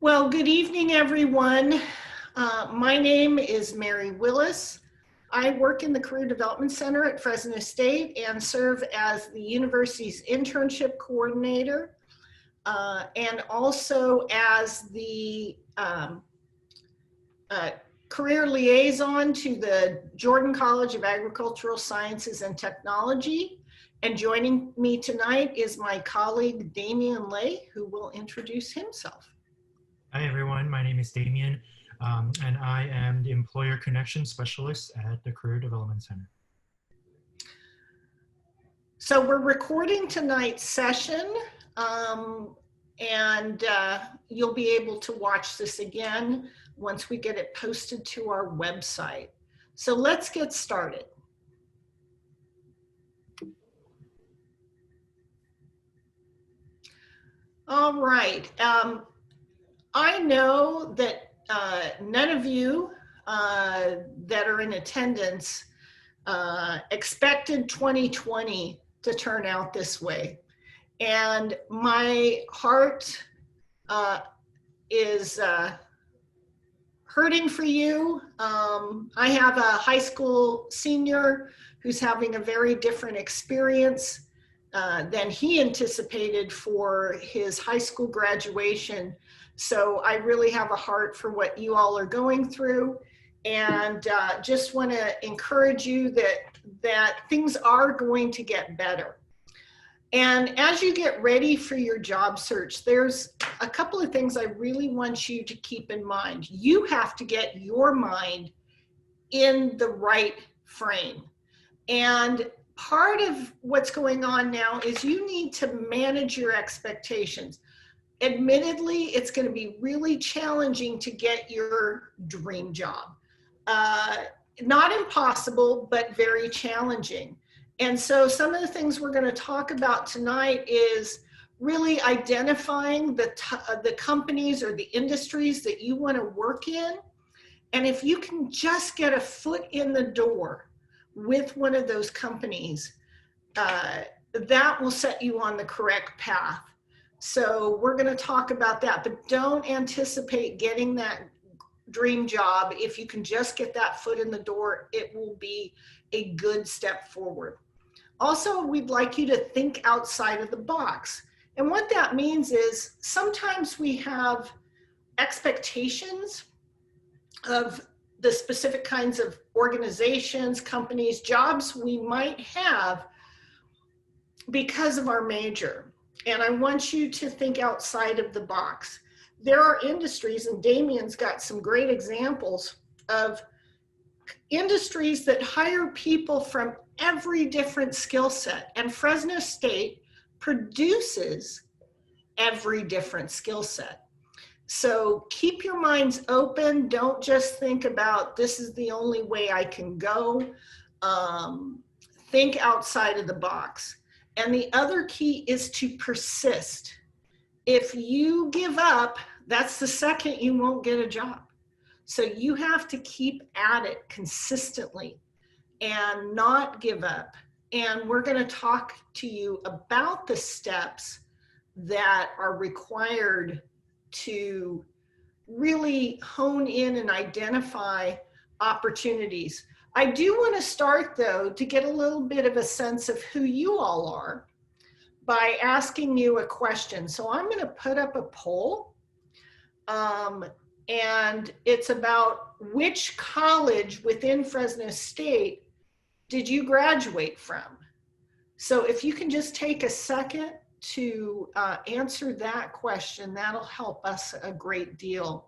Well, good evening, everyone. My name is Mary Willis. I work in the Career Development Center at Fresno State and serve as the university's internship coordinator and also as the career liaison to the Jordan College of Agricultural Sciences and Technology. And joining me tonight is my colleague, Damian Lay, who will introduce himself. Hi everyone, my name is Damien, and I am the Employer Connection Specialist at the Career Development Center. So we're recording tonight's session, and you'll be able to watch this again once we get it posted to our website. So let's get started. All right. I know that none of you that are in attendance expected 2020 to turn out this way. And my heart is hurting for you. I have a high school senior who's having a very different experience than he anticipated for his high school graduation. So I really have a heart for what you all are going through, and just want to encourage you that things are going to get better. And as you get ready for your job search, there's a couple of things I really want you to keep in mind. You have to get your mind in the right frame. And part of what's going on now is you need to manage your expectations. Admittedly, it's going to be really challenging to get your dream job. Not impossible, but very challenging. And so some of the things we're going to talk about tonight is really identifying the companies or the industries that you want to work in. And if you can just get a foot in the door with one of those companies, that will set you on the correct path. So we're going to talk about that, but don't anticipate getting that dream job. If you can just get that foot in the door, it will be a good step forward. Also, we'd like you to think outside of the box. And what that means is sometimes we have expectations of the specific kinds of organizations, companies, jobs we might have because of our major. And I want you to think outside of the box. There are industries, and Damien's got some great examples of industries that hire people from every different skill set. And Fresno State produces every different skill set. So keep your minds open. Don't just think about this is the only way I can go. Think outside of the box. And the other key is to persist. If you give up, that's the second you won't get a job. So you have to keep at it consistently and not give up. And we're going to talk to you about the steps that are required to really hone in and identify opportunities. I do want to start, though, to get a little bit of a sense of who you all are by asking you a question. So I'm going to put up a poll, and it's about which college within Fresno State did you graduate from? So if you can just take a second to answer that question, that'll help us a great deal.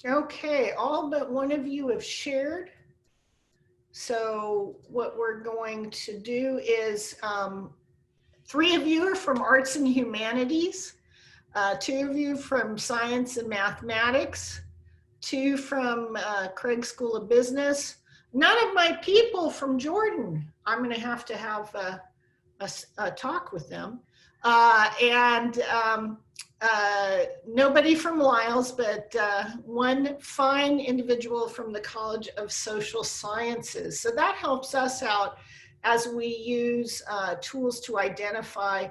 Okay, all but one of you have shared. So what we're going to do is 3 of you are from Arts and Humanities, 2 of you from Science and Mathematics, 2 from Craig School of Business. None of my people from Jordan. I'm going to have a talk with them. nobody from Lyles, but one fine individual from the College of Social Sciences. So that helps us out as we use tools to identify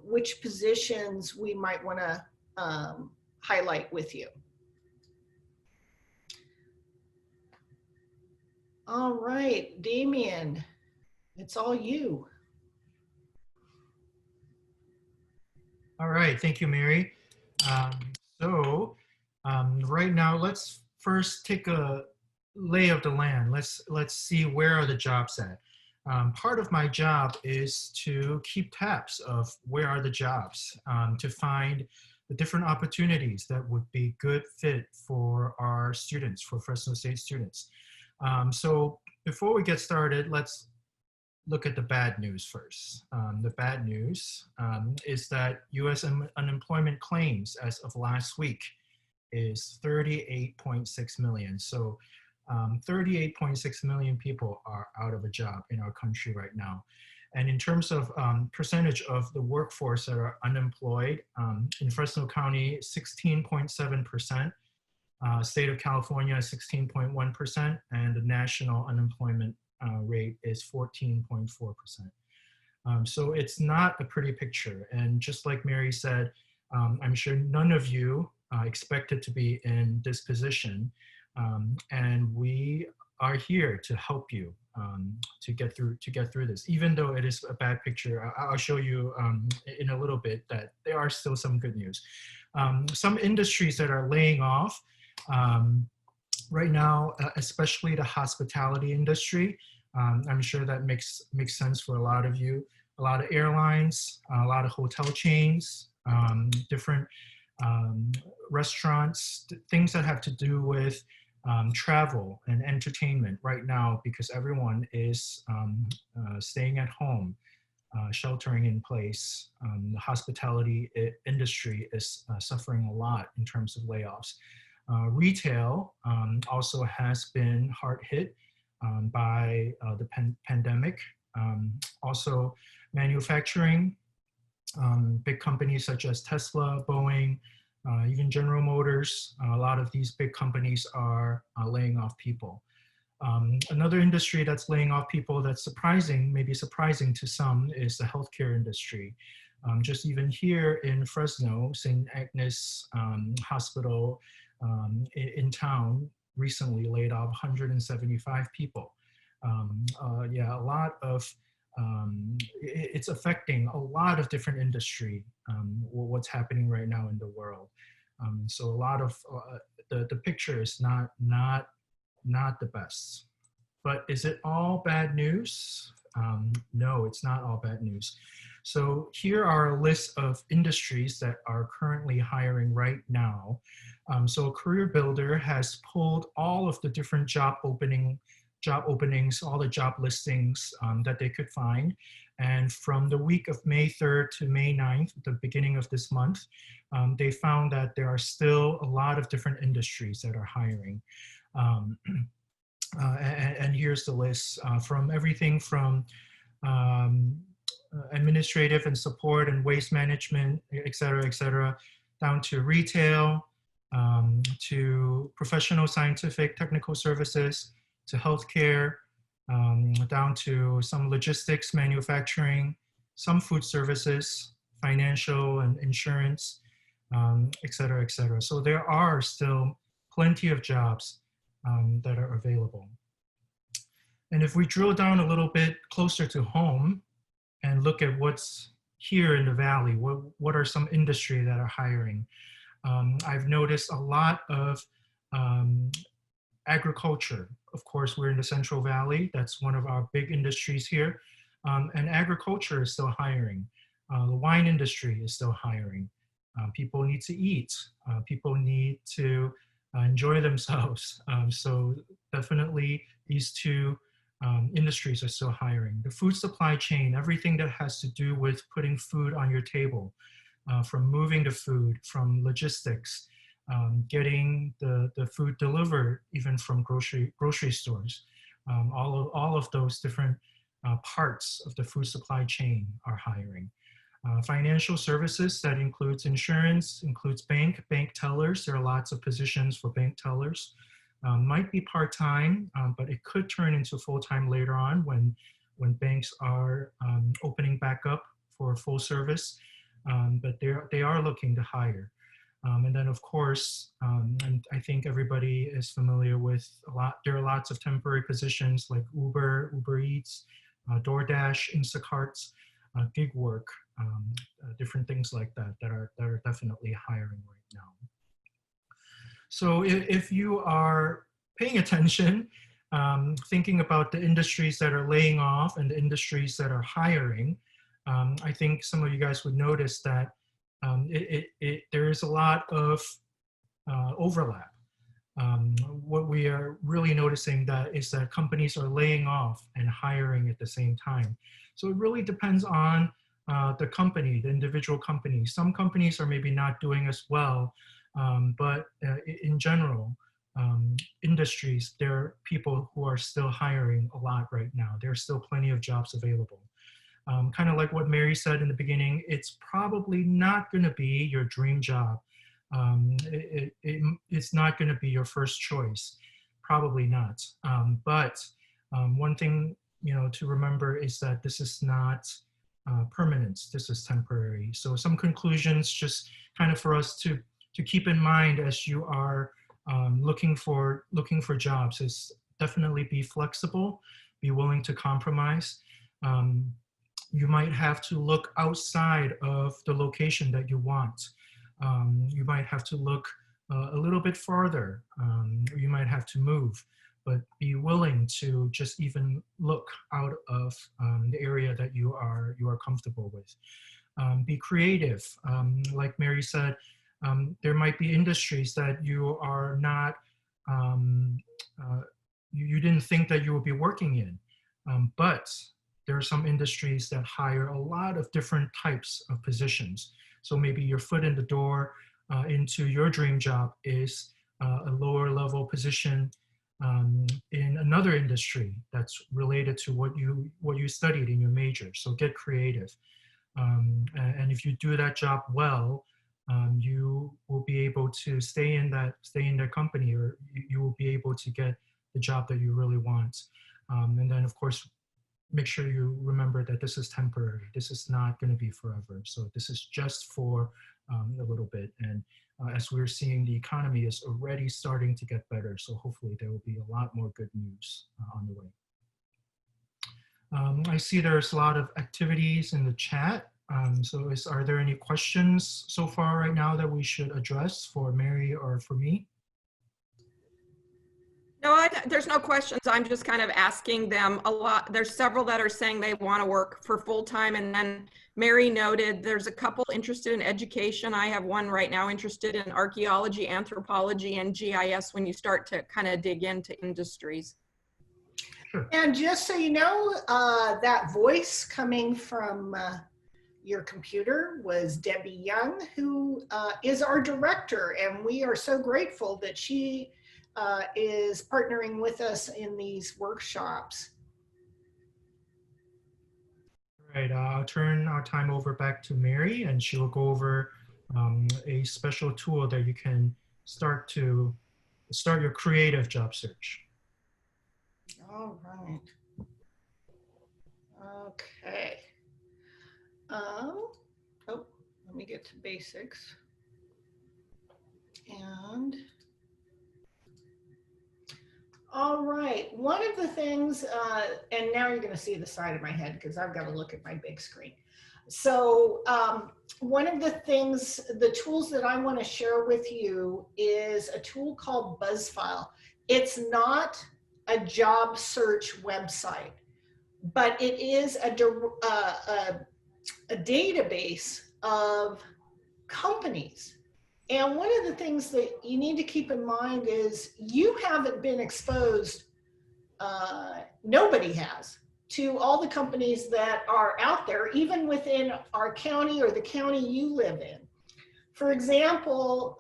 which positions we might want to highlight with you. All right, Damien, it's all you. All right, thank you, Mary. Right now, let's first take a lay of the land. Let's see where are the jobs at. Part of my job is to keep tabs of where are the jobs, to find the different opportunities that would be good fit for our students, for Fresno State students. So before we get started, let's look at the bad news first. The bad news is that U.S. unemployment claims as of last week is 38.6 million. So 38.6 million people are out of a job in our country right now. And in terms of percentage of the workforce that are unemployed, in Fresno County, 16.7%. State of California, 16.1%, and the national unemployment rate is 14.4%. So it's not a pretty picture. And just like Mary said, I'm sure none of you expected to be in this position. And we are here to help you to get through this. Even though it is a bad picture, I'll show you in a little bit that there are still some good news. Some industries that are laying off right now, especially the hospitality industry. I'm sure that makes sense for a lot of you. A lot of airlines, a lot of hotel chains, different restaurants, things that have to do with travel and entertainment right now, because everyone is staying at home, sheltering in place. The hospitality industry is suffering a lot in terms of layoffs. Retail also has been hard hit by the pandemic. Also manufacturing, big companies such as Tesla, Boeing, even General Motors, a lot of these big companies are laying off people. Another industry that's laying off people that's surprising, maybe surprising to some, is the healthcare industry. Just even here in Fresno, St. Agnes Hospital in town recently laid off 175 people. Yeah, a lot of, it's affecting a lot of different industry, what's happening right now in the world. So a lot of, the picture is not the best. But is it all bad news? No, it's not all bad news. So here are a list of industries that are currently hiring right now. So Career Builder has pulled all of the different job openings, all the job listings that they could find. And from the week of May 3rd to May 9th, the beginning of this month, they found that there are still a lot of different industries that are hiring. And here's the list from everything from administrative and support and waste management, et cetera, down to retail, to professional, scientific, technical services, to healthcare, down to some logistics, manufacturing, some food services, financial and insurance, et cetera, et cetera. So there are still plenty of jobs that are available. And if we drill down a little bit closer to home and look at what's here in the Valley, what are some industry that are hiring? I've noticed a lot of agriculture. Of course, we're in the Central Valley. That's one of our big industries here. And agriculture is still hiring. The wine industry is still hiring. People need to eat. People need to enjoy themselves. So definitely these two industries are still hiring. The food supply chain, everything that has to do with putting food on your table, from moving the food, from logistics, getting the food delivered, even from grocery stores. All of those different parts of the food supply chain are hiring. Financial services, that includes insurance, includes bank tellers. There are lots of positions for bank tellers. Might be part-time, but it could turn into full-time later on when banks are opening back up for full service. But they are looking to hire. And then of course, and I think everybody is familiar with there are lots of temporary positions like Uber Eats, DoorDash, Instacarts, gig work, different things like that that are definitely hiring right now. So if you are paying attention, thinking about the industries that are laying off and the industries that are hiring, I think some of you guys would notice that there is a lot of overlap. What we are really noticing is that companies are laying off and hiring at the same time. So it really depends on the company, the individual company. Some companies are maybe not doing as well, but in general, industries, there are people who are still hiring a lot right now. There's still plenty of jobs available. Kind of like what Mary said in the beginning, it's probably not going to be your dream job. It's not going to be your first choice, probably not. But one thing to remember is that this is not permanent. This is temporary. So some conclusions, just kind of for us to keep in mind as you are looking for jobs, is definitely be flexible, be willing to compromise. You might have to look outside of the location that you want. You might have to look a little bit farther. You might have to move, but be willing to just even look out of the area that you are comfortable with. Be creative. Like Mary said, there might be industries that you are not, you didn't think that you would be working in, but there are some industries that hire a lot of different types of positions. So maybe your foot in the door into your dream job is a lower level position in another industry that's related to what you studied in your major. So get creative. And if you do that job well, you will be able to stay in that company, or you will be able to get the job that you really want. And then of course, make sure you remember that this is temporary. This is not going to be forever. So this is just for a little bit. And as we're seeing, the economy is already starting to get better. So hopefully there will be a lot more good news on the way. I see there's a lot of activities in the chat. So are there any questions so far right now that we should address for Mary or for me? No, there's no questions. I'm just kind of asking them a lot. There's several that are saying they want to work for full time. And then Mary noted there's a couple interested in education. I have one right now interested in archaeology, anthropology, and GIS when you start to kind of dig into industries. Sure. And just so you know, that voice coming from your computer was Debbie Young, who is our director. And we are so grateful that she is partnering with us in these workshops. All right, I'll turn our time over back to Mary, and she will go over a special tool that you can start your creative job search. All right. Okay. Oh, let me get to basics. And all right, one of the things, and now you're going to see the side of my head because I've got to look at my big screen. So one of the things, the tools that I want to share with you is a tool called BuzzFile. It's not a job search website, but it is a database of companies. And one of the things that you need to keep in mind is you haven't been exposed, nobody has, to all the companies that are out there, even within our county or the county you live in. For example,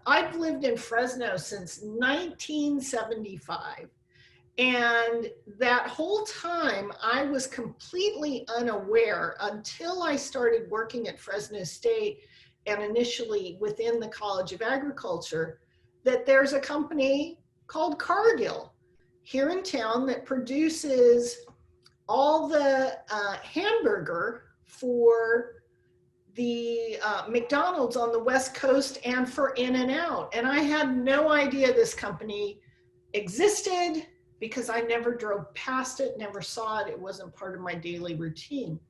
I've lived in Fresno since 1975. And that whole time I was completely unaware until I started working at Fresno State and initially within the College of Agriculture, that there's a company called Cargill here in town that produces all the hamburger for the McDonald's on the West Coast and for In-N-Out. And I had no idea this company existed because I never drove past it, never saw it. It wasn't part of my daily routine.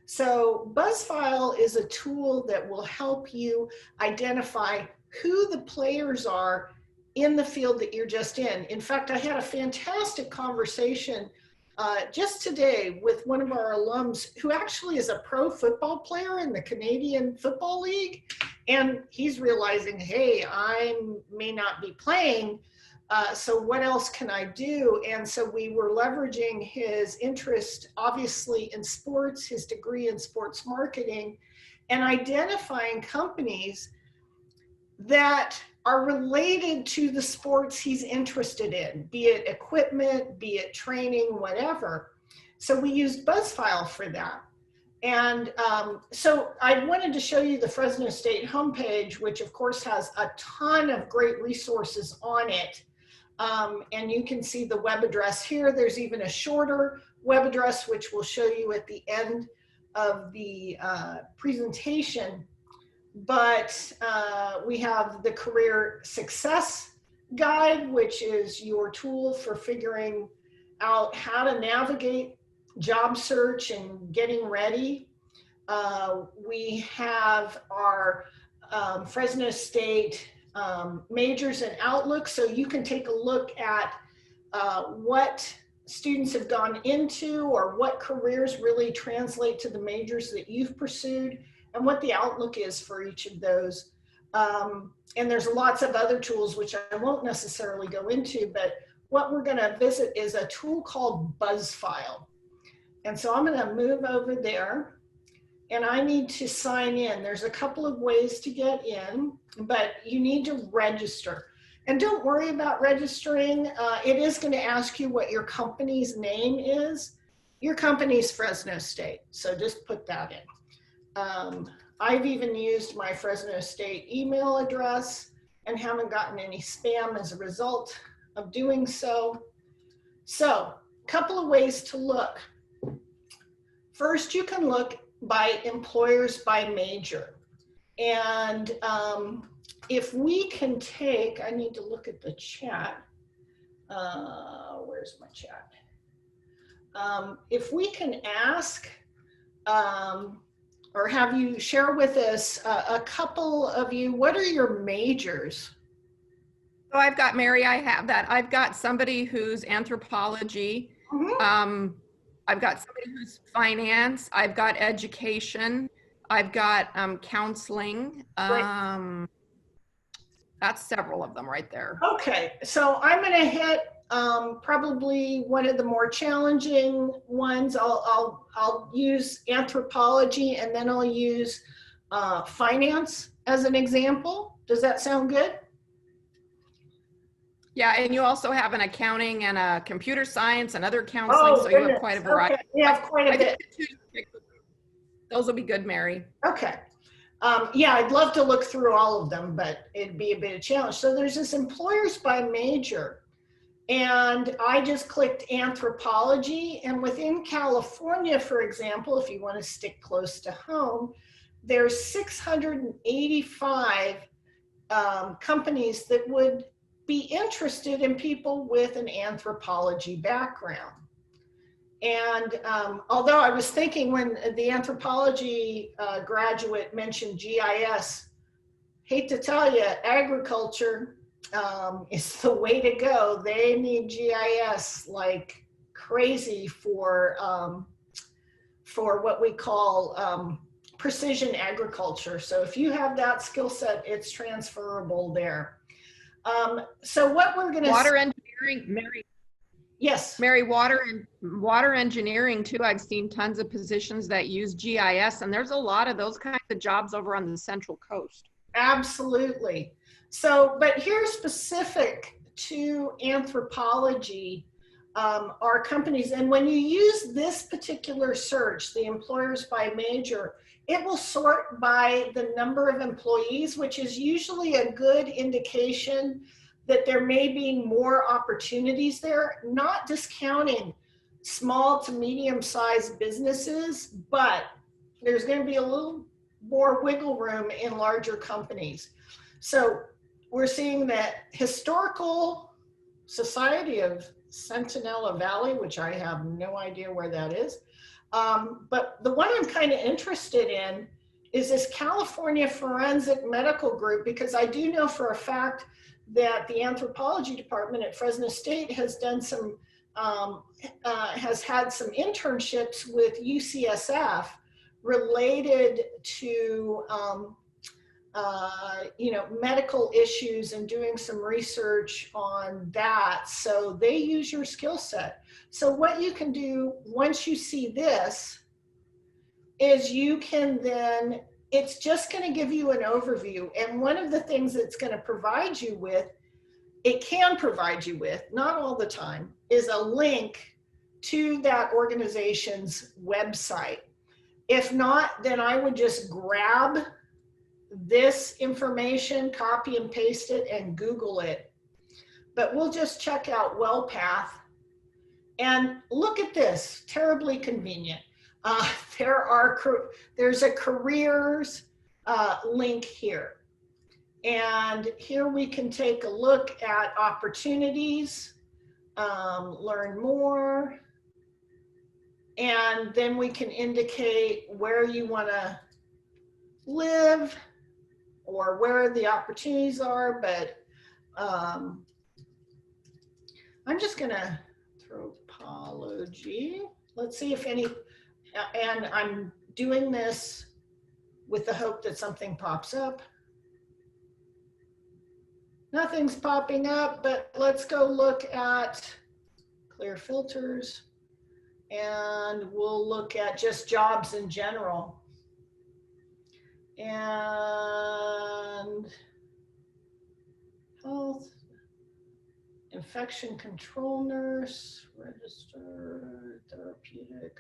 So BuzzFile is a tool that will help you identify who the players are in the field that you're just in. In fact, I had a fantastic conversation just today with one of our alums who actually is a pro football player in the Canadian Football League. And he's realizing, hey, I may not be playing, so what else can I do? And so we were leveraging his interest, obviously, in sports, his degree in sports marketing, and identifying companies that are related to the sports he's interested in, be it equipment, be it training, whatever. So we used BuzzFile for that. And so I wanted to show you the Fresno State homepage, which of course has a ton of great resources on it. And you can see the web address here. There's even a shorter web address, which we'll show you at the end of the presentation. But we have the Career Success Guide, which is your tool for figuring out how to navigate job search and getting ready. We have our Fresno State majors and outlook, so you can take a look at what students have gone into or what careers really translate to the majors that you've pursued and what the outlook is for each of those. And there's lots of other tools which I won't necessarily go into, but what we're going to visit is a tool called BuzzFile. And so I'm going to move over there. And I need to sign in. There's a couple of ways to get in, but you need to register. And don't worry about registering. It is going to ask you what your company's name is. Your company's Fresno State, so just put that in. I've even used my Fresno State email address and haven't gotten any spam as a result of doing so. So, a couple of ways to look. First, you can look by employers by major. And if we can take, I need to look at the chat. Where's my chat? If we can ask or have you share with us, a couple of you, what are your majors? So I've got, Mary, I have that. I've got somebody who's anthropology. Mm-hmm. I've got somebody who's finance. I've got education. I've got counseling. Right. That's several of them right there. Okay, so I'm going to hit probably one of the more challenging ones. I'll use anthropology, and then I'll use finance as an example. Does that sound good? Yeah, and you also have an accounting and a computer science and other counseling, so you have quite a variety. Okay. We have quite a bit. Those will be good, Mary. Okay. Yeah, I'd love to look through all of them, but it'd be a bit of a challenge. So there's this employers by major, and I just clicked anthropology. And within California, for example, if you want to stick close to home, there's 685 companies that would be interested in people with an anthropology background. And although I was thinking when the anthropology graduate mentioned GIS, hate to tell you, agriculture is the way to go. They need GIS like crazy for what we call precision agriculture. So if you have that skill set, it's transferable there. So what we're going to water engineering, Mary. Yes, Mary, water engineering too. I've seen tons of positions that use GIS, and there's a lot of those kinds of jobs over on the Central Coast. absolutely. So, but here's specific to anthropology. are companies. And when you use this particular search, the employers by major, it will sort by the number of employees, which is usually a good indication that there may be more opportunities there, not discounting small to medium-sized businesses, but there's going to be a little more wiggle room in larger companies. So we're seeing that Historical Society of Centinela Valley, which I have no idea where that is. But the one I'm kind of interested in is this California Forensic Medical Group, because I do know for a fact that the anthropology department at Fresno State has done some, has had some internships with UCSF related to medical issues and doing some research on that. So they use your skill set. So what you can do once you see this is you can then, it's just going to give you an overview. And one of the things it's going to provide you with, it can provide you with, not all the time, is a link to that organization's website. If not, then I would just grab this information, copy and paste it, and Google it. But we'll just check out WellPath. And look at this, terribly convenient. There's a careers link here. And here we can take a look at opportunities, learn more, and then we can indicate where you want to live or where the opportunities are. But I'm just going to anthropology. Let's see if any, and I'm doing this with the hope that something pops up. Nothing's popping up, but let's go look at clear filters, and we'll look at just jobs in general. And health, infection control nurse, registered therapeutic.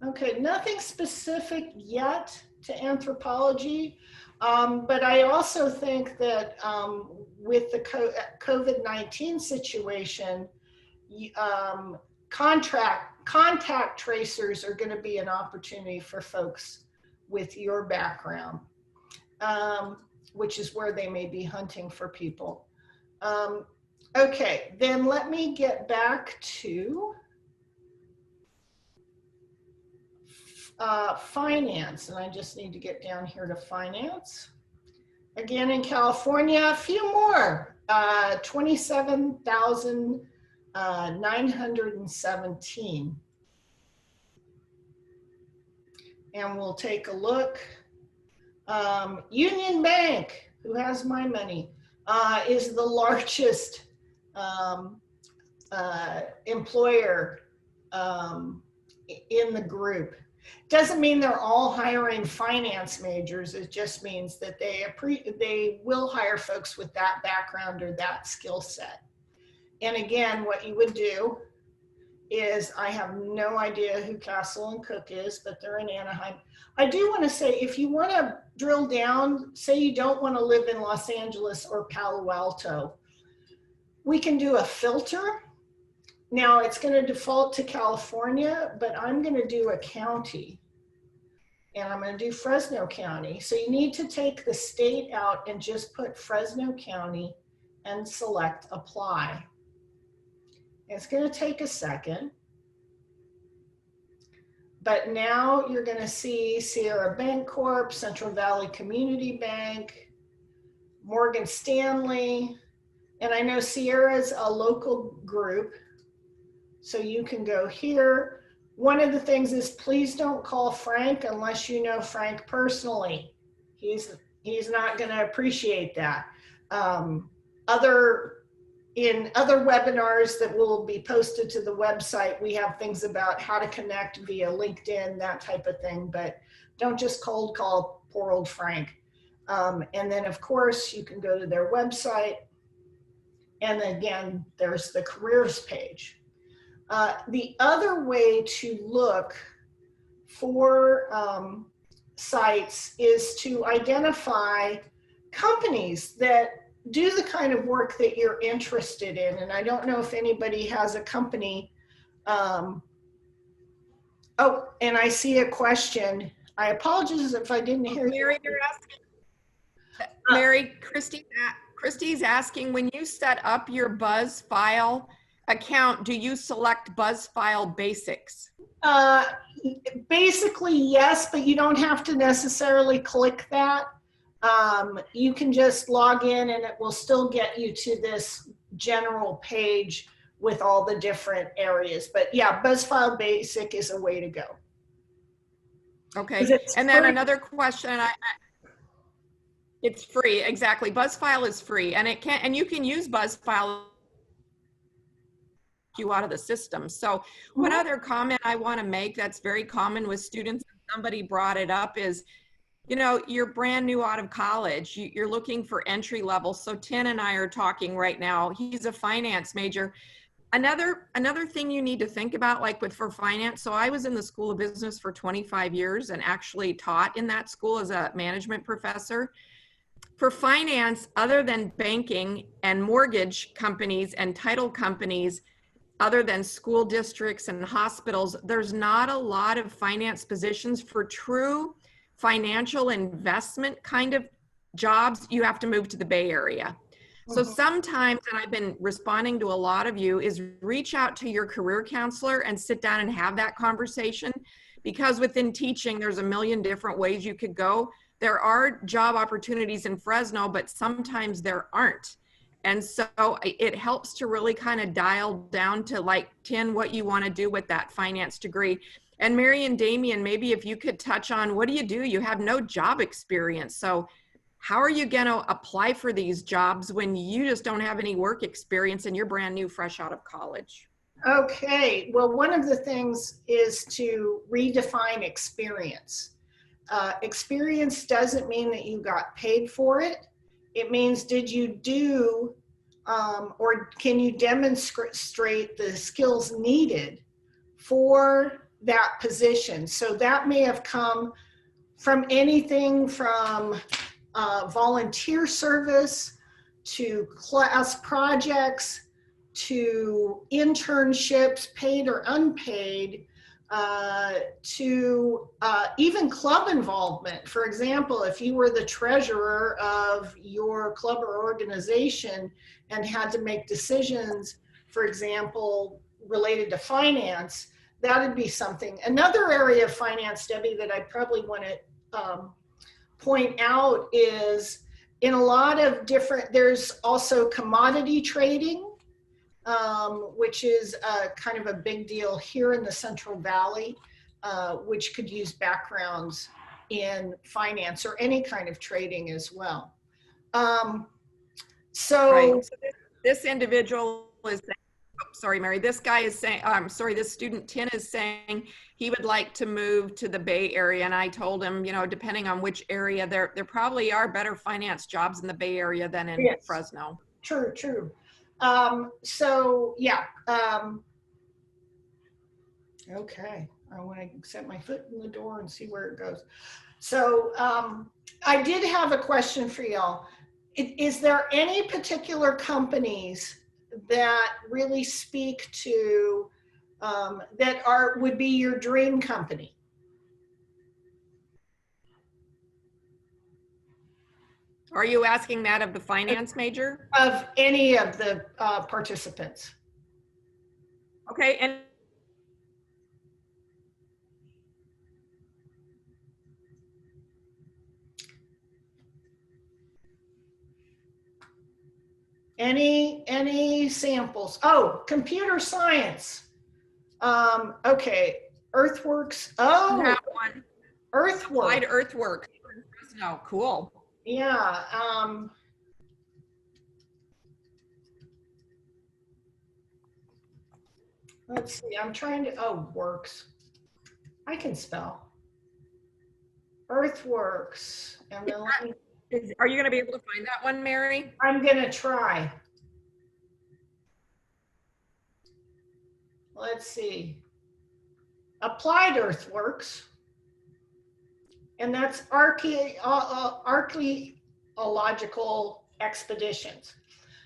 Okay, nothing specific yet to anthropology. But I also think that with the COVID-19 situation, contact tracers are going to be an opportunity for folks with your background, which is where they may be hunting for people. Okay, then let me get back to finance, and I just need to get down here to finance. Again, in California, a few more, 27,917. And we'll take a look. Union Bank, who has my money, is the largest employer in the group. Doesn't mean they're all hiring finance majors. It just means that they will hire folks with that background or that skill set. And again, what you would do is, I have no idea who Castle and Cook is, but they're in Anaheim. I do want to say, if you want to drill down, say you don't want to live in Los Angeles or Palo Alto, we can do a filter. Now it's going to default to California, but I'm going to do a county, and I'm going to do Fresno County. So you need to take the state out and just put Fresno County and select apply. It's going to take a second, but now you're going to see Sierra Bancorp, Central Valley Community Bank, Morgan Stanley, and I know Sierra's a local group. So you can go here. One of the things is, please don't call Frank unless you know Frank personally. He's not going to appreciate that. In other webinars that will be posted to the website, we have things about how to connect via LinkedIn, that type of thing, but don't just cold call poor old Frank. And then of course you can go to their website, and again, there's the careers page. The other way to look for sites is to identify companies that do the kind of work that you're interested in. And I don't know if anybody has a company. Oh, and I see a question. I apologize if I didn't hear Mary, you. you're asking. Mary, Christy's asking, when you set up your BuzzFile account, do you select BuzzFile Basics? Basically, yes, but you don't have to necessarily click that. You can just log in and it will still get you to this general page with all the different areas. But yeah, BuzzFile Basic is a way to go. Okay, and then another question, it's free, exactly. BuzzFile is free, and you can use BuzzFile you out of the system. So one other comment I want to make that's very common with students, somebody brought it up, is, you know, you're brand new out of college, you're looking for entry level. So Tin and I are talking right now. He's a finance major. Another thing you need to think about, like for finance. So I was in the School of Business for 25 years and actually taught in that school as a management professor. For finance, other than banking and mortgage companies and title companies, other than school districts and hospitals, there's not a lot of finance positions. For true financial investment kind of jobs, you have to move to the Bay Area. So sometimes, and I've been responding to a lot of you, is reach out to your career counselor and sit down and have that conversation, because within teaching, there's a million different ways you could go. There are job opportunities in Fresno, but sometimes there aren't. And so it helps to really kind of dial down to, like, Tin, what you want to do with that finance degree. And Mary and Damien, maybe if you could touch on, what do? You have no job experience. So how are you going to apply for these jobs when you just don't have any work experience and you're brand new, fresh out of college? Okay, well, one of the things is to redefine experience. Experience doesn't mean that you got paid for it. It means, did you do or can you demonstrate the skills needed for that position? So that may have come from anything from volunteer service to class projects to internships, paid or unpaid, to even club involvement. For example, if you were the treasurer of your club or organization and had to make decisions, for example, related to finance, that would be something. Another area of finance, Debbie, that I probably want to point out is in a lot of different, there's also commodity trading, which is kind of a big deal here in the Central Valley, which could use backgrounds in finance or any kind of trading as well. So this individual is saying, oh, sorry, Mary, this guy is saying, this student Tin is saying he would like to move to the Bay Area. And I told him, you know, depending on which area, there probably are better finance jobs in the Bay Area than in Fresno. True, true. So yeah, okay. I want to set my foot in the door and see where it goes. So I did have a question for y'all. Is there any particular companies that really speak to, that would be your dream company? Are you asking that of the finance major? Of any of the participants. Okay, and any samples? Oh, computer science. Okay, Earthworks. Oh, that one. Earthworks. Applied Earthworks. No, cool. Yeah. Let's see. I'm trying to. Oh, works. I can spell. Earthworks. And then let me. Are you going to be able to find that one, Mary? I'm going to try. let's see, applied earthworks, and that's archaeological expeditions.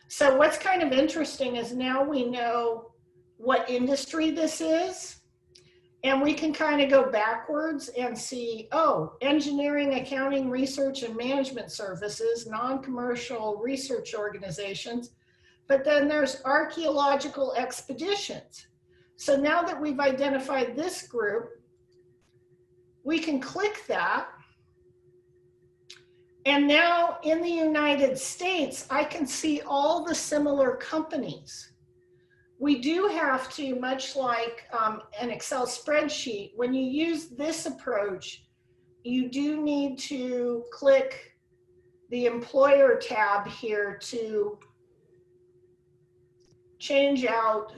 So what's kind of interesting is now we know what industry this is, and we can kind of go backwards and see, oh, engineering, accounting, research, and management services, non-commercial research organizations, but then there's archaeological expeditions. So now that we've identified this group, we can click that. And now in the United States, I can see all the similar companies. We do have to, much like an Excel spreadsheet, when you use this approach, you do need to click the employer tab here to change out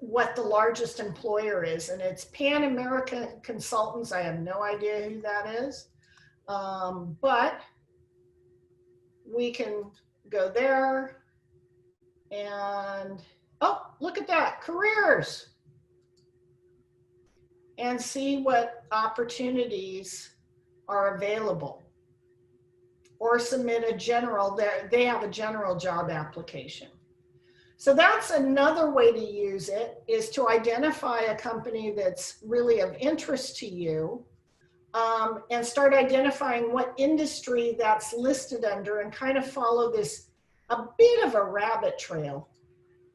what the largest employer is. And it's Pan American Consultants. I have no idea who that is. But we can go there and, oh, look at that, careers, and see what opportunities are available, or submit a general, they have a general job application. So that's another way to use it, is to identify a company that's really of interest to you, and start identifying what industry that's listed under, and kind of follow this, a bit of a rabbit trail.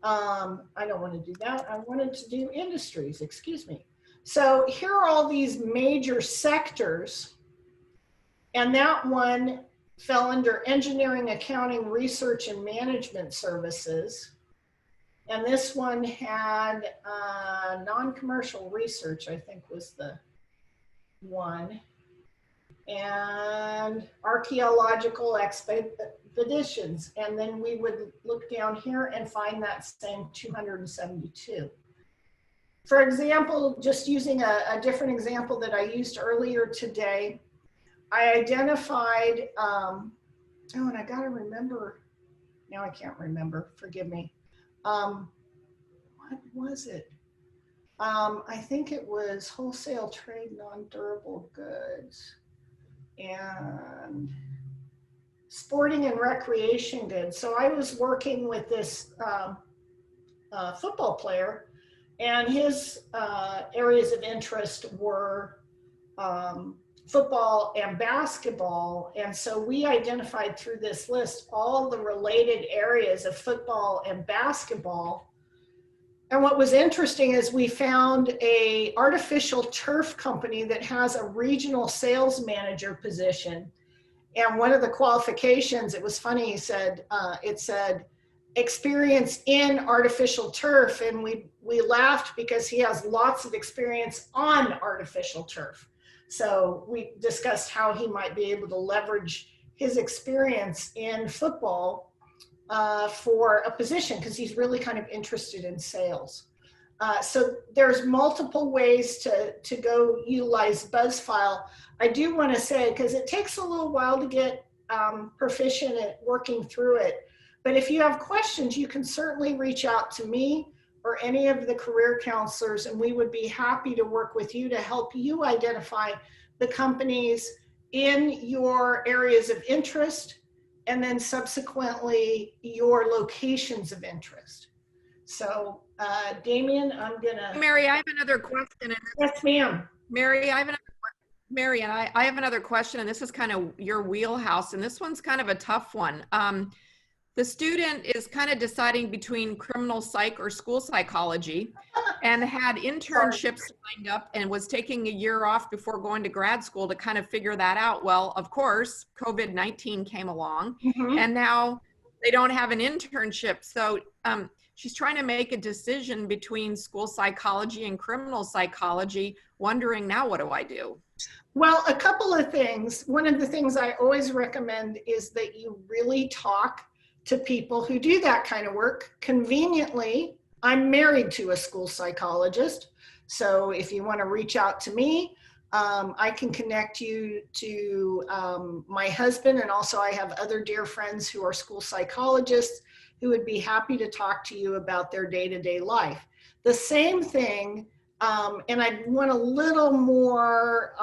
I don't want to do that. I wanted to do industries, excuse me. So here are all these major sectors, and that one fell under engineering, accounting, research, and management services. And this one had non-commercial research, I think was the one, and archaeological expeditions. And then we would look down here and find that same 272. For example, just using a different example that I used earlier today, I identified, oh, and I gotta remember, now I can't remember, forgive me. What was it? I think it was wholesale trade, non-durable goods, and sporting and recreation goods. So I was working with this football player, and his areas of interest were football and basketball. And so we identified through this list all the related areas of football and basketball. And what was interesting is we found a artificial turf company that has a regional sales manager position. And one of the qualifications, it was funny, he said, it said experience in artificial turf. And we laughed because he has lots of experience on artificial turf. So we discussed how he might be able to leverage his experience in football for a position, because he's really kind of interested in sales. So there's multiple ways to go utilize BuzzFile. I do want to say, because it takes a little while to get proficient at working through it, but if you have questions, you can certainly reach out to me or any of the career counselors, and we would be happy to work with you to help you identify the companies in your areas of interest, and then subsequently your locations of interest. So Damien, I'm gonna. Mary, I have another question. Yes, ma'am. Mary, I have another question, and this is kind of your wheelhouse, and this one's kind of a tough one. The student is kind of deciding between criminal psych or school psychology, and had internships lined up and was taking a year off before going to grad school to kind of figure that out. Well, of course, COVID-19 came along, and now they don't have an internship. So she's trying to make a decision between school psychology and criminal psychology, wondering, now what do I do? Well, a couple of things. One of the things I always recommend is that you really talk to people who do that kind of work. Conveniently, I'm married to a school psychologist. So if you want to reach out to me, I can connect you to my husband, and also I have other dear friends who are school psychologists who would be happy to talk to you about their day-to-day life. The same thing, and I want a little more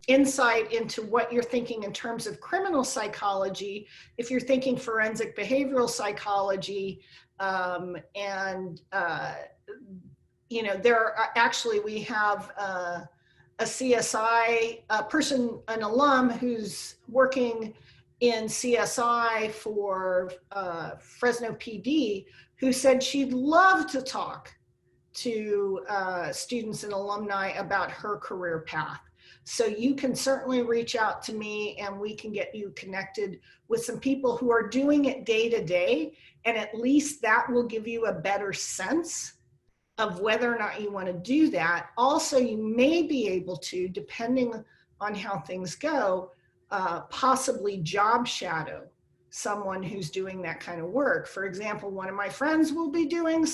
insight into what you're thinking in terms of criminal psychology. If you're thinking forensic behavioral psychology, and you know, there are actually, we have a CSI person, an alum who's working in CSI for Fresno PD, who said she'd love to talk to students and alumni about her career path. So you can certainly reach out to me and we can get you connected with some people who are doing it day to day. And at least that will give you a better sense of whether or not you want to do that. Also, you may be able to, depending on how things go, possibly job shadow someone who's doing that kind of work. For example, one of my friends will be doing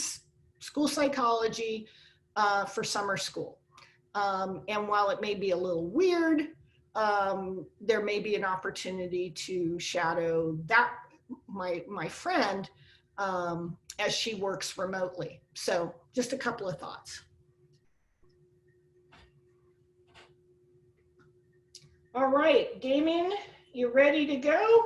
school psychology for summer school. And while it may be a little weird, there may be an opportunity to shadow that my friend as she works remotely. So just a couple of thoughts. All right, Damien, you ready to go?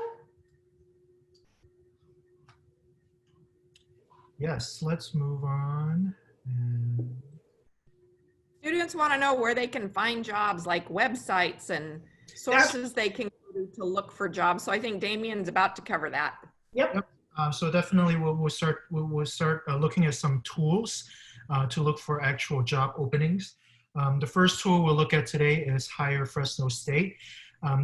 Yes, let's move on. And Students want to know where they can find jobs, like websites and sources they can go to look for jobs. So I think Damien's about to cover that. Yep. So definitely we'll start looking at some tools to look for actual job openings. The first tool we'll look at today is Hire Fresno State.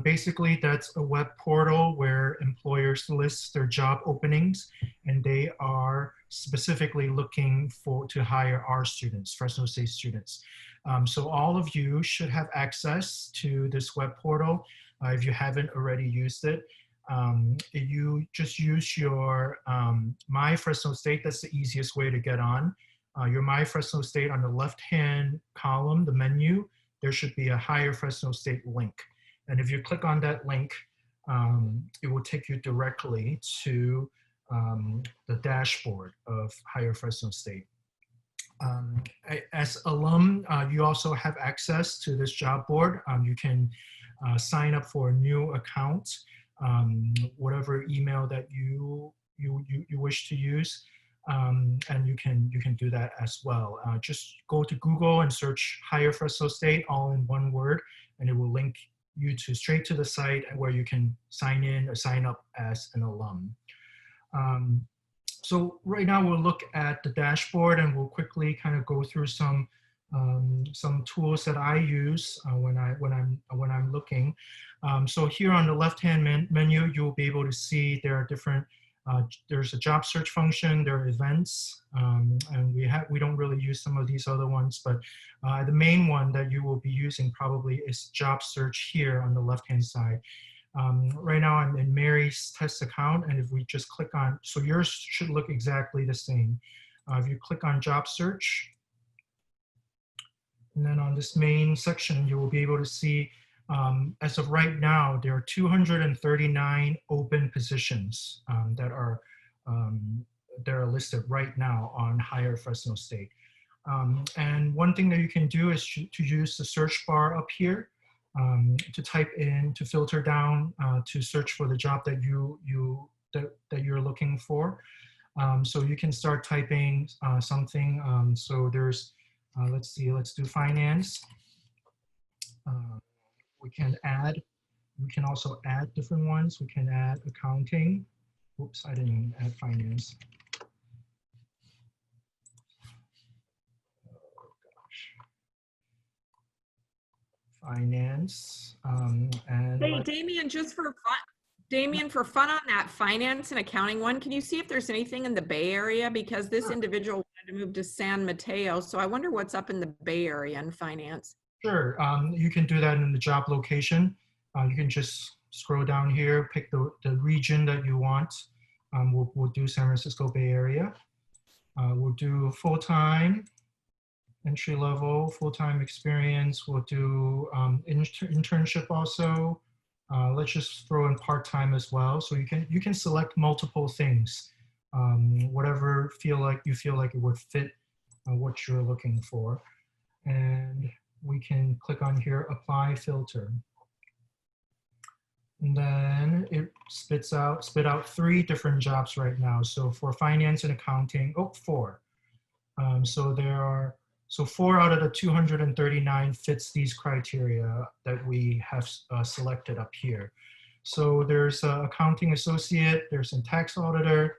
Basically, that's a web portal where employers list their job openings, and they are specifically looking to hire our students, Fresno State students. So all of you should have access to this web portal if you haven't already used it. You just use your My Fresno State. That's the easiest way to get on. Your My Fresno State, on the left-hand column, the menu, there should be a Hire Fresno State link. And if you click on that link, it will take you directly to the dashboard of Hire Fresno State. As alum, you also have access to this job board. You can sign up for a new account, whatever email that you wish to use, and you can do that as well. Just go to Google and search Hire Fresno State, all in one word, and it will link you straight to the site where you can sign in or sign up as an alum. So right now we'll look at the dashboard and we'll quickly kind of go through some tools that I use when I'm looking. So here on the left-hand menu, you'll be able to see there are different. There's a job search function, there are events, and we don't really use some of these other ones, but the main one that you will be using probably is job search here on the left-hand side. Right now I'm in Mary's test account, and if we just click on, so yours should look exactly the same. If you click on job search, and then on this main section, you will be able to see as of right now, there are 239 open positions that are listed right now on Hire Fresno State. And one thing that you can do is to use the search bar up here to type in, to filter down, to search for the job that you're looking for. So you can start typing something. So there's, let's do finance. We can also add different ones. We can add accounting. Oops, I didn't add finance. Oh gosh. Finance. And hey, Damien, just for fun, Damien, for fun on that finance and accounting one, can you see if there's anything in the Bay Area? Because this individual wanted to move to San Mateo. So I wonder what's up in the Bay Area in finance. Sure, you can do that in the job location. You can just scroll down here, pick the region that you want. We'll do San Francisco Bay Area. We'll do full-time, entry-level, full-time experience. We'll do internship also. Let's just throw in part-time as well. So you can select multiple things, whatever you feel like it would fit what you're looking for. And we can click on here, apply filter. And then it spit out 3 different jobs right now. So for finance and accounting, 4. So 4 out of the 239 fits these criteria that we have selected up here. So there's an accounting associate, there's a tax auditor,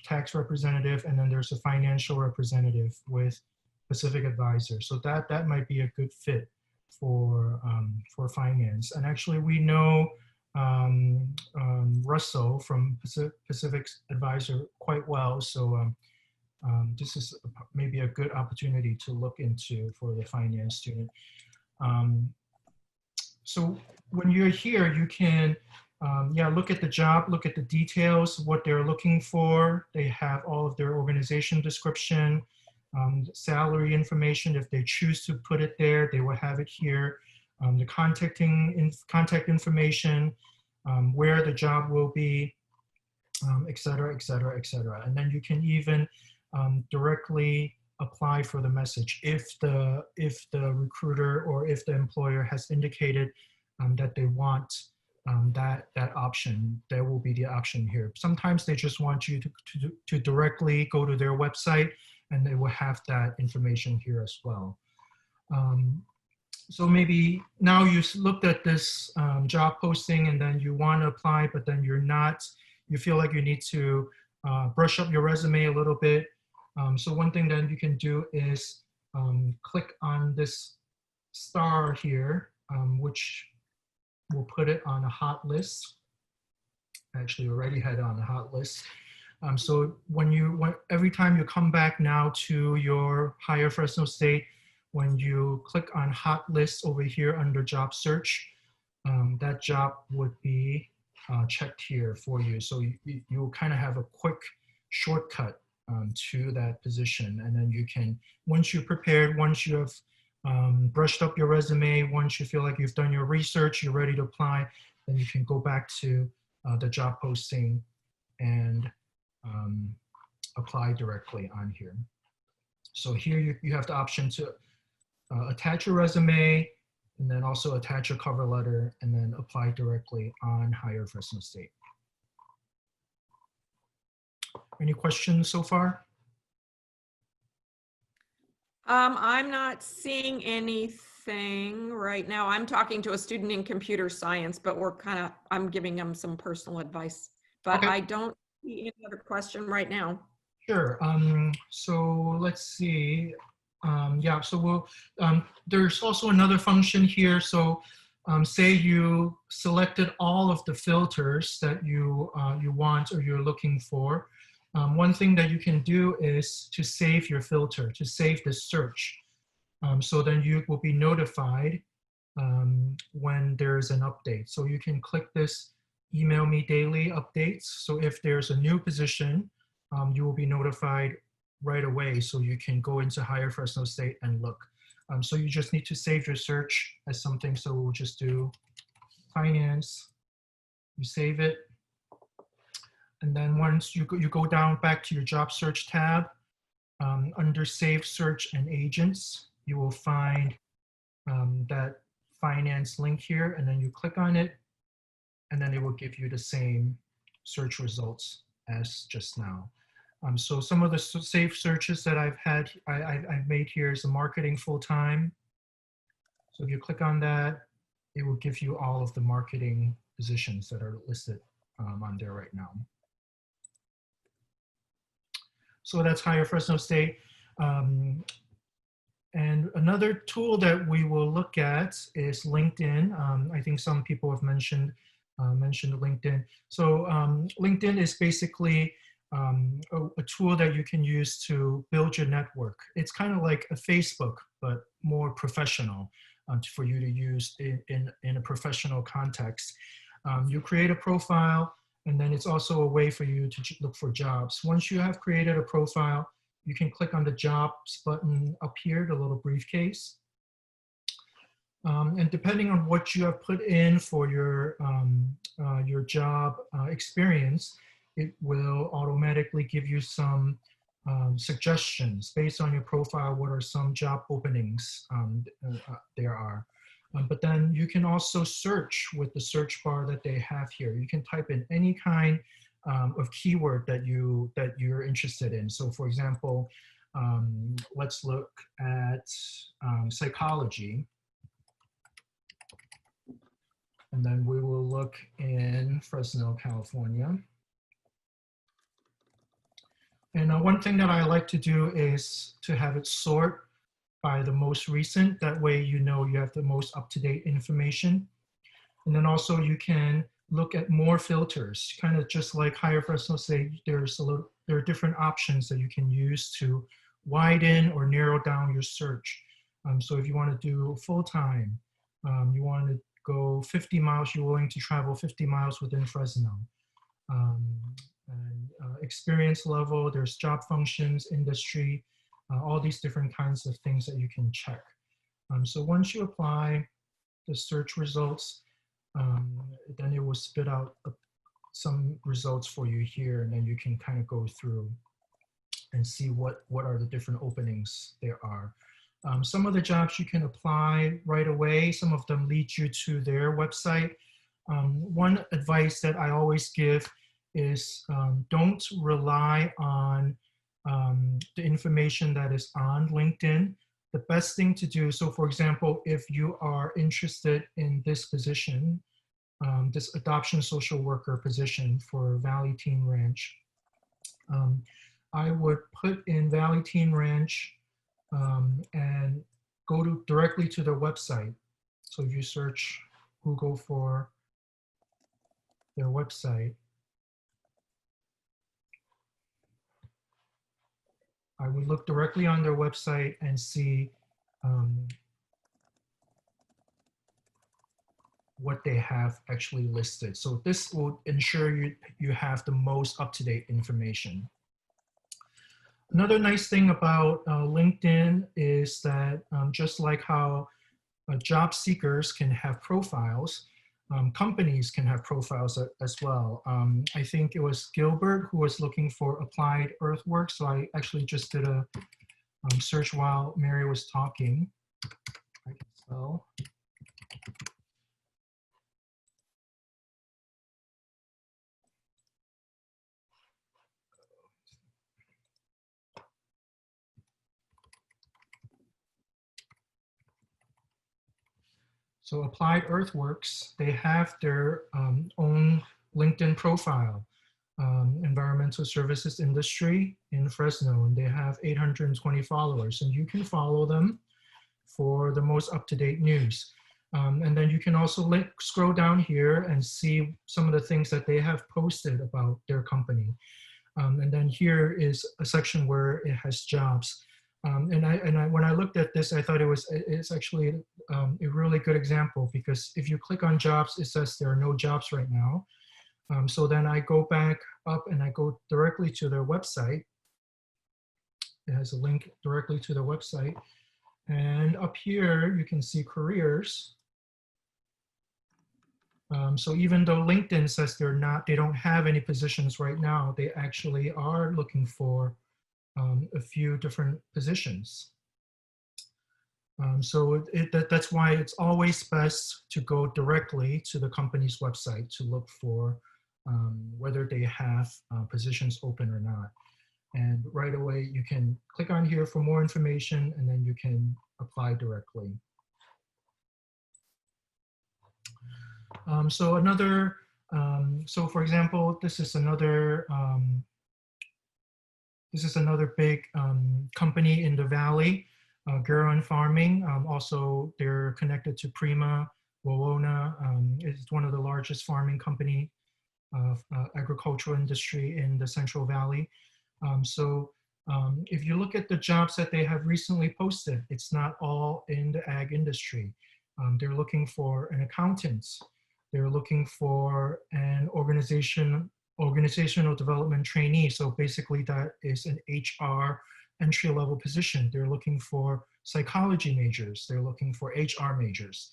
tax representative, and then there's a financial representative with Pacific Advisor. So that might be a good fit for finance. And actually we know Russell from Pacific Advisor quite well. So this is maybe a good opportunity to look into for the finance student. So when you're here, you can look at the job, look at the details, what they're looking for. They have all of their organization description, salary information. If they choose to put it there, they will have it here. The contact information, where the job will be, et cetera, et cetera, et cetera. And then you can even directly apply for the message if the recruiter or if the employer has indicated that they want that option. There will be the option here. Sometimes they just want you to directly go to their website, and they will have that information here as well. So maybe now you looked at this job posting and then you want to apply, but then you feel like you need to brush up your resume a little bit. So one thing that you can do is click on this star here, which will put it on a hot list. Actually, already had it on a hot list. So every time you come back now to your Higher Fresno State, when you click on hot list over here under job search, that job would be checked here for you. So you'll kind of have a quick shortcut to that position. And then you can, once you're prepared, once you have brushed up your resume, once you feel like you've done your research, you're ready to apply, then you can go back to the job posting and apply directly on here. So here you have the option to attach your resume, and then also attach your cover letter, and then apply directly on Higher Fresno State. Any questions so far? I'm not seeing anything right now. I'm talking to a student in computer science, but I'm giving them some personal advice, but okay. I don't see any other question right now. Sure. So let's see. Yeah, so there's also another function here. So say you selected all of the filters that you want or you're looking for. One thing that you can do is to save your filter, to save the search. So then you will be notified when there's an update. So you can click this email me daily updates. So if there's a new position, you will be notified right away, so you can go into Higher Fresno State and look. So you just need to save your search as something. So we'll just do finance, you save it. And then once you go down back to your job search tab, under save search and agents, you will find that finance link here, and then you click on it, and then it will give you the same search results as just now. So some of the safe searches that I've made here is a marketing full-time. So if you click on that, it will give you all of the marketing positions that are listed on there right now. So that's Higher Fresno State. And another tool that we will look at is LinkedIn. I think some people have mentioned LinkedIn. So LinkedIn is basically a tool that you can use to build your network. It's kind of like a Facebook, but more professional for you to use in a professional context. You create a profile, and then it's also a way for you to look for jobs. Once you have created a profile, you can click on the jobs button up here, the little briefcase. And depending on what you have put in for your job experience, it will automatically give you some suggestions based on your profile. What are some job openings there are? But then you can also search with the search bar that they have here. You can type in any kind of keyword that you're interested in. So for example, let's look at psychology. And then we will look in Fresno, California. And one thing that I like to do is to have it sort by the most recent. That way you know you have the most up-to-date information. And then also you can look at more filters, kind of just like Hire Fresno say, there are different options that you can use to widen or narrow down your search. So if you want to do full-time, you want to go 50 miles, you're willing to travel 50 miles within Fresno. And experience level, there's job functions, industry, all these different kinds of things that you can check. So once you apply the search results, then it will spit out some results for you here, and then you can kind of go through and see what are the different openings there are. Some of the jobs you can apply right away. Some of them lead you to their website. One advice that I always give is don't rely on the information that is on LinkedIn. The best thing to do, so for example, if you are interested in this position, this adoption social worker position for Valley Teen Ranch, I would put in Valley Teen Ranch and go directly to their website. So if you search Google for their website, I would look directly on their website and see what they have actually listed. So this will ensure you have the most up-to-date information. Another nice thing about LinkedIn is that just like how job seekers can have profiles, companies can have profiles as well. I think it was Gilbert who was looking for applied earthwork. So I actually just did a search while Mary was talking. I can spell. So Applied Earthworks, they have their own LinkedIn profile, environmental services industry in Fresno, and they have 820 followers, and you can follow them for the most up-to-date news. And then you can also scroll down here and see some of the things that they have posted about their company. And then here is a section where it has jobs. When I looked at this, I thought it's actually a really good example, because if you click on jobs, it says there are no jobs right now. So then I go back up and I go directly to their website. It has a link directly to their website. And up here, you can see careers. So even though LinkedIn says they don't have any positions right now, they actually are looking for a few different positions. So that's why it's always best to go directly to the company's website to look for whether they have positions open or not. And right away, you can click on here for more information, and then you can apply directly. So for example, this is another big company in the Valley, Guerin Farming. Also, they're connected to Prima, Wawona. It's one of the largest farming company of agricultural industry in the Central Valley. If you look at the jobs that they have recently posted, it's not all in the ag industry. They're looking for an accountant. They're looking for an organizational development trainee. So basically that is an HR entry-level position. They're looking for psychology majors. They're looking for HR majors.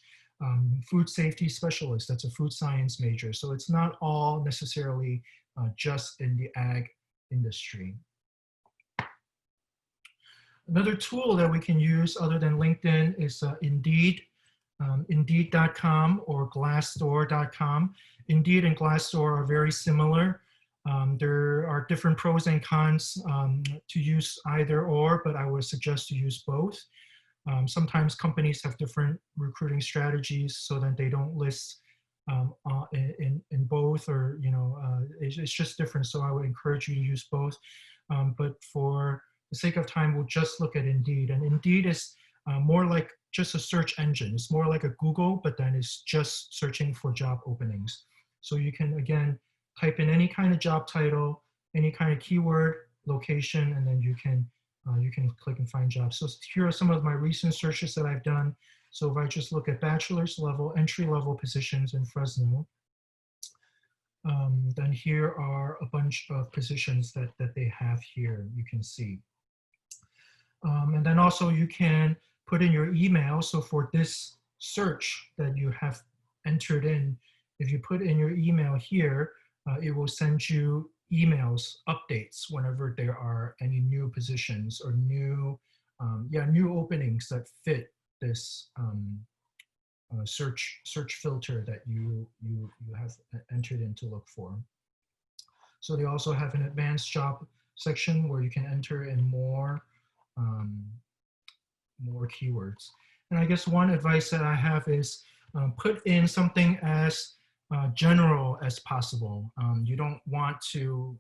Food safety specialist, that's a food science major. So it's not all necessarily just in the ag industry. Another tool that we can use other than LinkedIn is Indeed, Indeed.com or Glassdoor.com. Indeed and Glassdoor are very similar. There are different pros and cons to use either or, but I would suggest to use both. Sometimes companies have different recruiting strategies so that they don't list in both, or it's just different. So I would encourage you to use both. But for the sake of time, we'll just look at Indeed. And Indeed is more like just a search engine. It's more like a Google, but then it's just searching for job openings. So you can, again, type in any kind of job title, any kind of keyword, location, and then you can click and find jobs. So here are some of my recent searches that I've done. So if I just look at bachelor's level, entry level positions in Fresno, then here are a bunch of positions that they have here, you can see. And then also you can put in your email. So for this search that you have entered in, if you put in your email here, it will send you emails, updates whenever there are any new positions or new openings that fit this search filter that you have entered in to look for. So they also have an advanced job section where you can enter in more keywords. And I guess one advice that I have is put in something as general as possible. You don't want to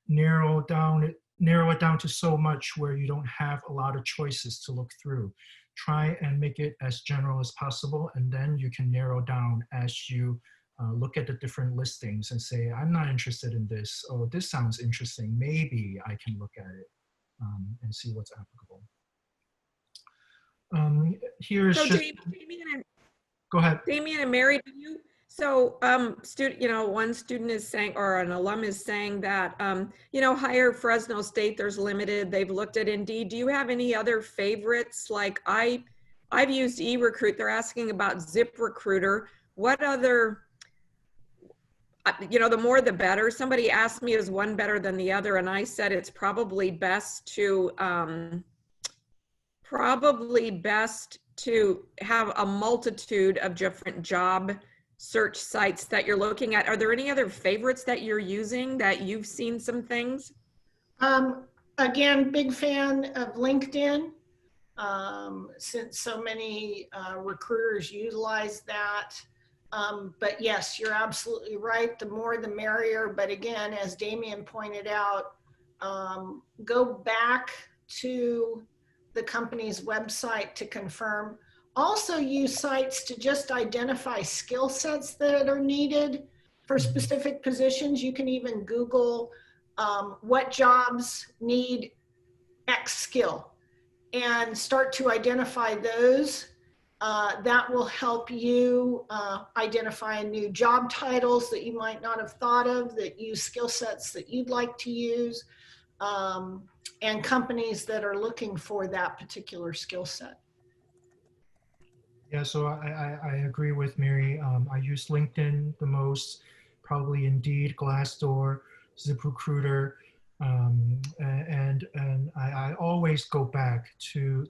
narrow it down to so much where you don't have a lot of choices to look through. Try and make it as general as possible, and then you can narrow down as you look at the different listings and say, I'm not interested in this. Oh, this sounds interesting. Maybe I can look at it and see what's applicable. Here's So just, go ahead. Damien and Mary, so one student is saying, or an alum is saying that, hire Fresno State, there's limited, they've looked at Indeed. Do you have any other favorites? Like I've used eRecruit, they're asking about ZipRecruiter. What other, the more the better. Somebody asked me, is one better than the other? And I said, it's probably best to have a multitude of different job search sites that you're looking at. Are there any other favorites that you're using that you've seen some things? Again, big fan of LinkedIn, since so many recruiters utilize that. But yes, you're absolutely right. The more the merrier. But again, as Damien pointed out, go back to the company's website to confirm. Also use sites to just identify skill sets that are needed for specific positions. You can even Google what jobs need X skill and start to identify those. That will help you identify new job titles that you might not have thought of, that use skill sets that you'd like to use, and companies that are looking for that particular skill set. Yeah, so I agree with Mary. I use LinkedIn the most, probably Indeed, Glassdoor, ZipRecruiter, and I always go back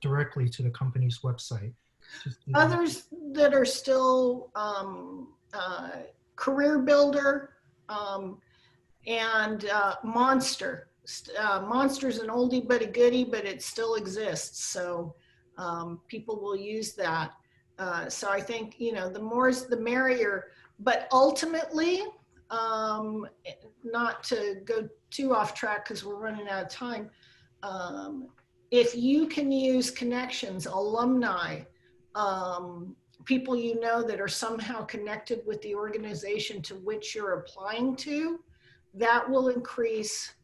directly to the company's website. Others that are still Career Builder and Monster. Monster's an oldie but a goodie, but it still exists. So people will use that. So I think, the more is the merrier, but ultimately, not to go too off track because we're running out of time. If you can use connections, alumni, people that are somehow connected with the organization to which you're applying to, that will increase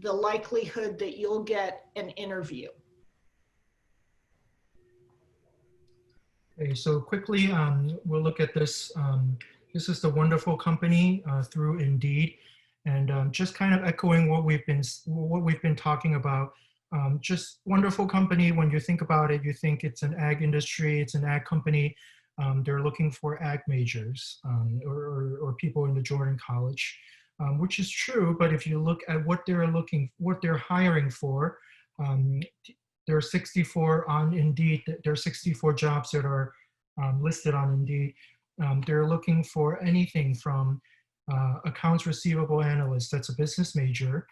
the likelihood that you'll get an interview. Okay, so quickly, we'll look at this. This is the wonderful company through Indeed, and just kind of echoing what we've been talking about. Just wonderful company. When you think about it, you think it's an ag industry, it's an ag company. They're looking for ag majors or people in the Jordan College, which is true. But if you look at what they're hiring for, there are 64 on Indeed. There are 64 jobs that are listed on Indeed. They're looking for anything from accounts receivable analyst, that's a business major.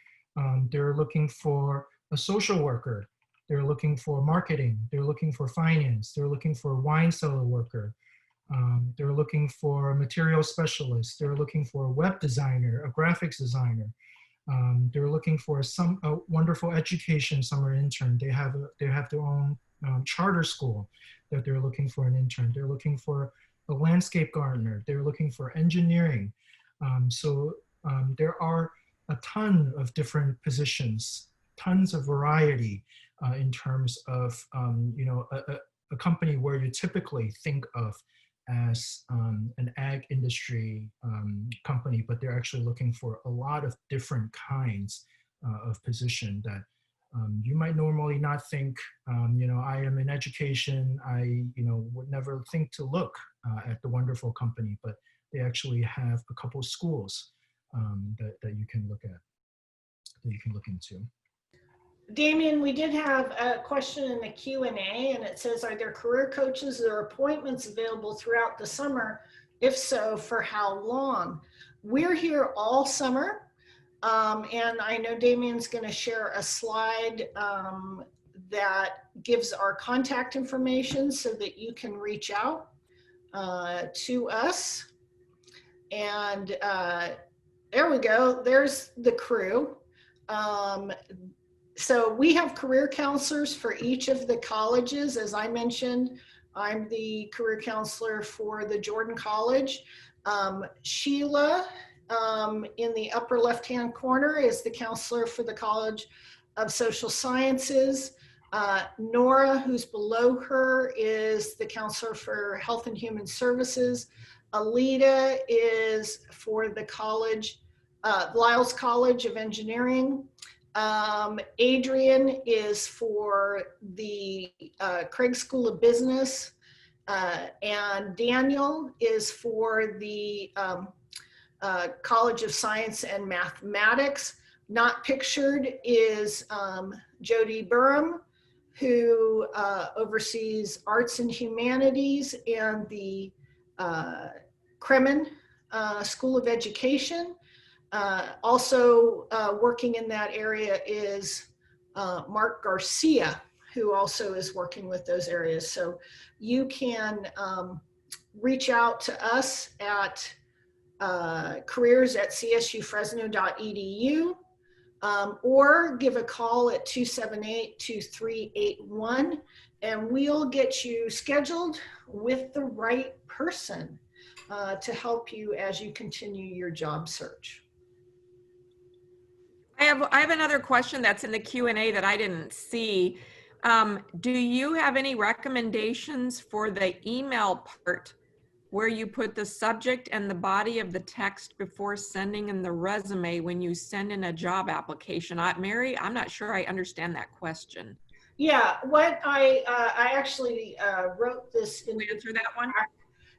They're looking for a social worker. They're looking for marketing. They're looking for finance. They're looking for a wine cellar worker. They're looking for a material specialist. They're looking for a web designer, a graphics designer. They're looking for a wonderful education summer intern. They have their own charter school that they're looking for an intern. They're looking for a landscape gardener. They're looking for engineering. There are a ton of different positions, tons of variety in terms of a company where you typically think of as an ag industry company, but they're actually looking for a lot of different kinds of position that you might normally not think. I am in education. I would never think to look at the wonderful company, but they actually have a couple schools that you can look at, that you can look into. Damien, we did have a question in the Q&A, and it says, are there career coaches or appointments available throughout the summer? If so, for how long? We're here all summer, and I know Damien's going to share a slide that gives our contact information so that you can reach out to us. And there we go. There's the crew. So we have career counselors for each of the colleges. As I mentioned, I'm the career counselor for the Jordan College. Sheila, in the upper left-hand corner, is the counselor for the College of Social Sciences. Nora, who's below her, is the counselor for Health and Human Services. Alita is for the college, Lyles College of Engineering. Adrian is for the Craig School of Business, and Daniel is for the College of Science and Mathematics. Not pictured is Jody Burham, who oversees Arts and Humanities and the Kremen School of Education. Also working in that area is Marc Garcia, who also is working with those areas. So you can reach out to us at careers@csufresno.edu or give a call at 278-2381, and we'll get you scheduled with the right person to help you as you continue your job search. I have another question that's in the Q&A that I didn't see. Do you have any recommendations for the email part where you put the subject and the body of the text before sending in the resume when you send in a job application? Mary, I'm not sure I understand that question. Yeah, what I actually wrote this in. Can we answer that one?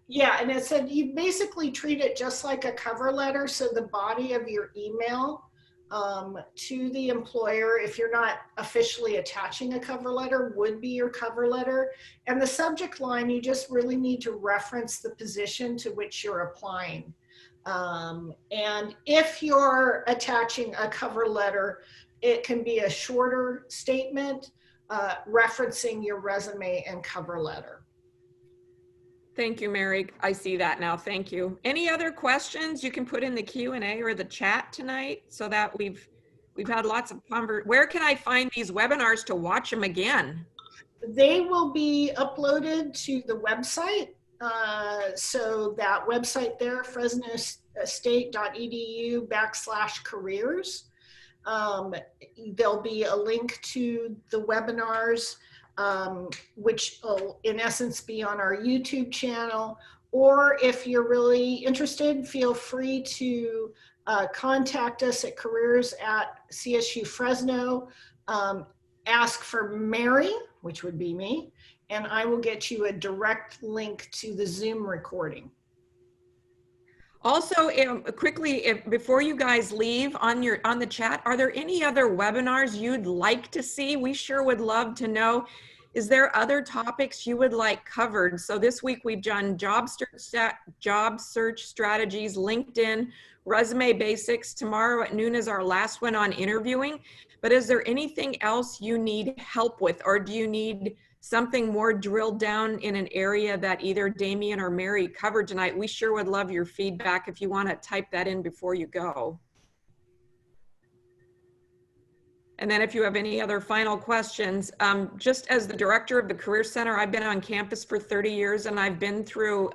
Yeah, and it said you basically treat it just like a cover letter. So the body of your email to the employer, if you're not officially attaching a cover letter, would be your cover letter. And the subject line, you just really need to reference the position to which you're applying. And if you're attaching a cover letter, it can be a shorter statement referencing your resume and cover letter. Thank you, Mary. I see that now. Thank you. Any other questions you can put in the Q&A or the chat tonight, so that we've had lots of conversation. Where can I find these webinars to watch them again? They will be uploaded to the website. So that website there, fresnostate.edu/careers. There'll be a link to the webinars, which will in essence be on our YouTube channel. Or if you're really interested, feel free to contact us at careers@CSU Fresno. Ask for Mary, which would be me, and I will get you a direct link to the Zoom recording. Also, quickly, before you guys leave on the chat, are there any other webinars you'd like to see? We sure would love to know. Is there other topics you would like covered? So this week we've done job search strategies, LinkedIn, resume basics. Tomorrow at noon is our last one on interviewing. But is there anything else you need help with, or do you need something more drilled down in an area that either Damien or Mary covered tonight? We sure would love your feedback if you want to type that in before you go. And then if you have any other final questions, just as the director of the Career Center, I've been on campus for 30 years and I've been through,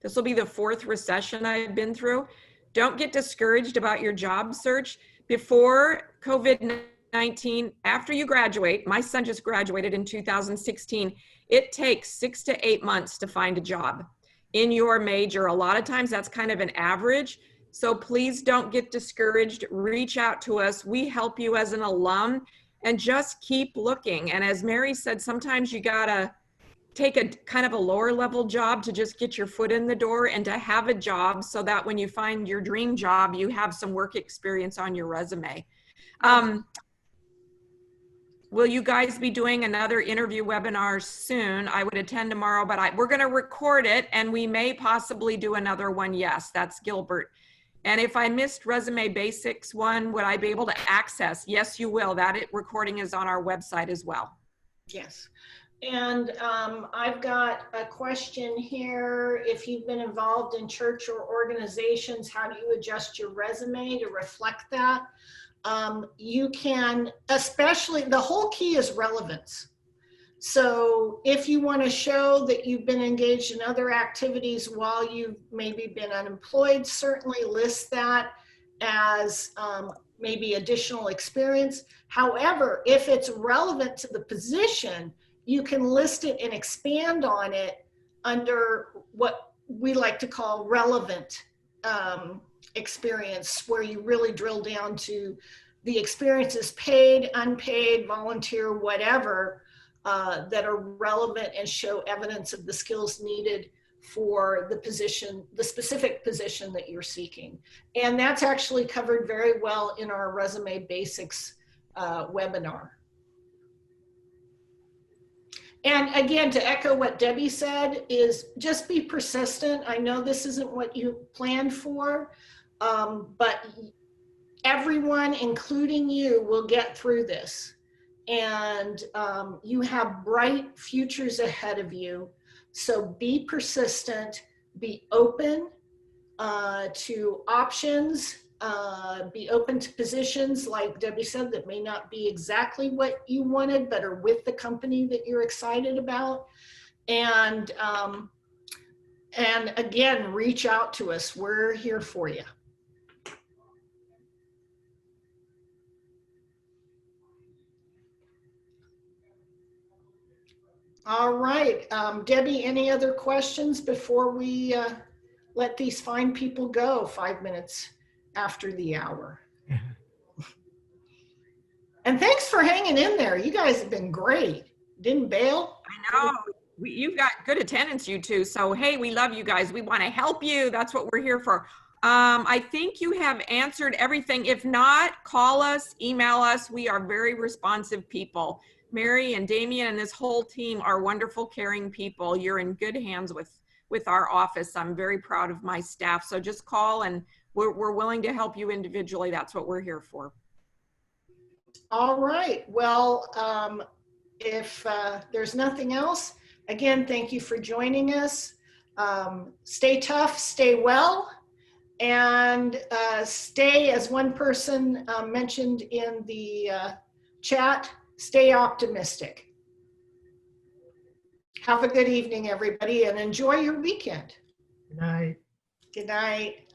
this will be the 4th recession I've been through. Don't get discouraged about your job search. Before COVID-19, after you graduate, my son just graduated in 2016, it takes 6 to 8 months to find a job in your major. A lot of times that's kind of an average. So please don't get discouraged. Reach out to us. We help you as an alum, and just keep looking. And as Mary said, sometimes you gotta take a kind of a lower level job to just get your foot in the door and to have a job so that when you find your dream job, you have some work experience on your resume. Will you guys be doing another interview webinar soon? I would attend tomorrow, but we're gonna record it and we may possibly do another one. Yes, that's Gilbert. And if I missed Resume Basics one, would I be able to access? Yes, you will. That recording is on our website as well. Yes. And I've got a question here. If you've been involved in church or organizations, how do you adjust your resume to reflect that? You can, especially, the whole key is relevance. So if you want to show that you've been engaged in other activities while you've maybe been unemployed, certainly list that as maybe additional experience. However, if it's relevant to the position, you can list it and expand on it under what we like to call relevant experience, where you really drill down to the experiences, paid, unpaid, volunteer, whatever, that are relevant and show evidence of the skills needed for the position, the specific position that you're seeking. And that's actually covered very well in our Resume Basics webinar. And again, to echo what Debbie said, is just be persistent. I know this isn't what you planned for, but everyone, including you, will get through this. And you have bright futures ahead of you. So be persistent, be open to options, be open to positions, like Debbie said, that may not be exactly what you wanted, but are with the company that you're excited about. And again, reach out to us. We're here for you. All right, Debbie, any other questions before we let these fine people go 5 minutes after the hour? And thanks for hanging in there. You guys have been great. Didn't bail. I know. You've got good attendance, you two. So, hey, we love you guys. We want to help you. That's what we're here for. I think you have answered everything. If not, call us, email us. We are very responsive people. Mary and Damien and this whole team are wonderful, caring people. You're in good hands with our office. I'm very proud of my staff. So just call and we're willing to help you individually. That's what we're here for. All right. Well, if there's nothing else, again, thank you for joining us. Stay tough, stay well, and stay, as one person mentioned in the chat, stay optimistic. Have a good evening, everybody, and enjoy your weekend. Good night. Good night.